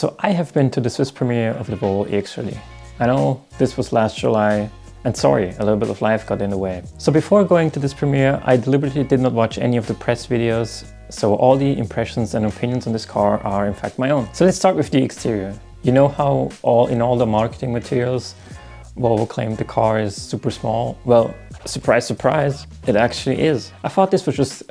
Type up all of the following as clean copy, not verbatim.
So I have been to the Swiss premiere of the Volvo EX30. I know this was last July, and sorry, a little bit of life got in the way. So before going to this premiere, I deliberately did not watch any of the press videos, so all the impressions and opinions on this car are in fact my own. So let's start with the exterior. You know how in all the marketing materials, Volvo claimed the car is super small? Well, surprise, surprise, it actually is. I thought this was just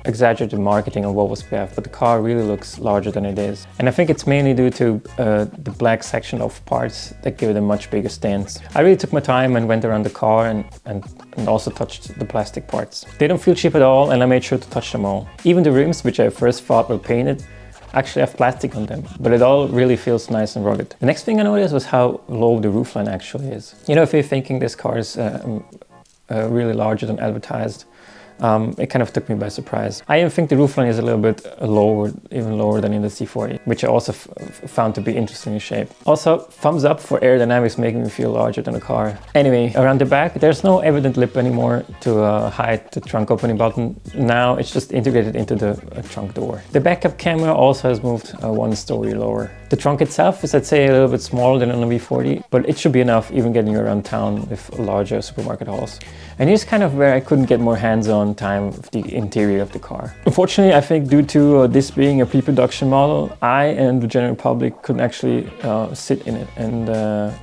exaggerated marketing on Volvo's behalf, but the car really looks larger than it is. And I think it's mainly due to the black section of parts that give it a much bigger stance. I really took my time and went around the car and also touched the plastic parts. They don't feel cheap at all, and I made sure to touch them all. Even the rims, which I first thought were painted, actually have plastic on them, but it all really feels nice and rugged. The next thing I noticed was how low the roofline actually is. You know, if you're thinking this car is really larger than advertised, it kind of took me by surprise. I even think the roofline is a little bit lower, even lower than in the C40, which I also found to be interesting in shape. Also, thumbs up for aerodynamics making me feel larger than a car. Anyway, around the back, there's no evident lip anymore to hide the trunk opening button. Now it's just integrated into the trunk door. The backup camera also has moved one story lower. The trunk itself is, I'd say, a little bit smaller than on the V40, but it should be enough even getting around town with larger supermarket hauls. And here's kind of where I couldn't get more hands-on time with the interior of the car. Unfortunately, I think due to this being a pre-production model, I and the general public couldn't actually sit in it and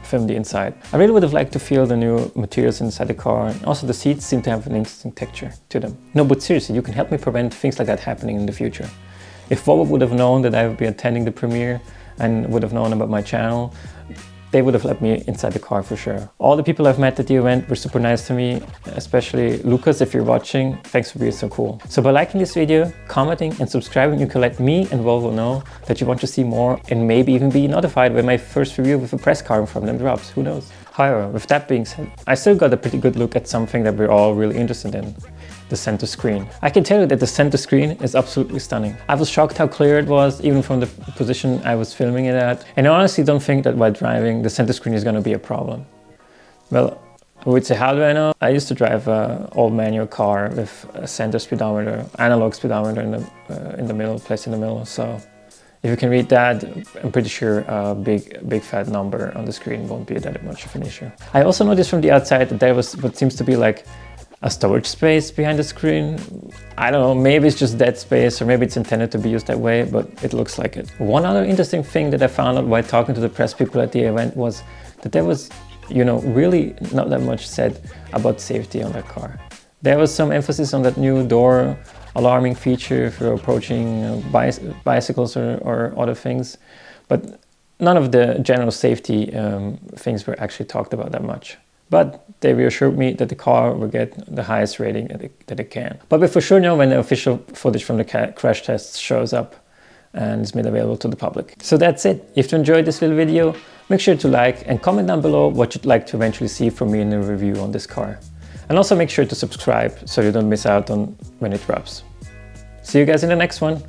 film the inside. I really would have liked to feel the new materials inside the car, and also the seats seem to have an interesting texture to them. No, but seriously, you can help me prevent things like that happening in the future. If Volvo would have known that I would be attending the premiere and would have known about my channel, they would have let me inside the car for sure. All the people I've met at the event were super nice to me, especially Lucas, if you're watching, thanks for being so cool. So by liking this video, commenting and subscribing, you can let me and Volvo know that you want to see more and maybe even be notified when my first review with a press car from them drops, who knows. However, with that being said, I still got a pretty good look at something that we're all really interested in. The center screen. I can tell you that the center screen is absolutely stunning. I was shocked how clear it was, even from the position I was filming it at. And I honestly don't think that while driving, the center screen is going to be a problem. Well, I would say, how do I know? I used to drive an old manual car with a center speedometer, analog speedometer in the middle, placed in the middle. So if you can read that, I'm pretty sure a big fat number on the screen won't be that much of an issue. I also noticed from the outside that there was what seems to be like a storage space behind the screen. I don't know, maybe it's just dead space or maybe it's intended to be used that way, but it looks like it. One other interesting thing that I found out while talking to the press people at the event was that there was, you know, really not that much said about safety on that car. There was some emphasis on that new door alarming feature for approaching bicycles or other things, but none of the general safety things were actually talked about that much. But they reassured me that the car will get the highest rating that it can. But we'll for sure know when the official footage from the crash tests shows up and is made available to the public. So that's it. If you enjoyed this little video, make sure to like and comment down below what you'd like to eventually see from me in a review on this car. And also make sure to subscribe so you don't miss out on when it drops. See you guys in the next one.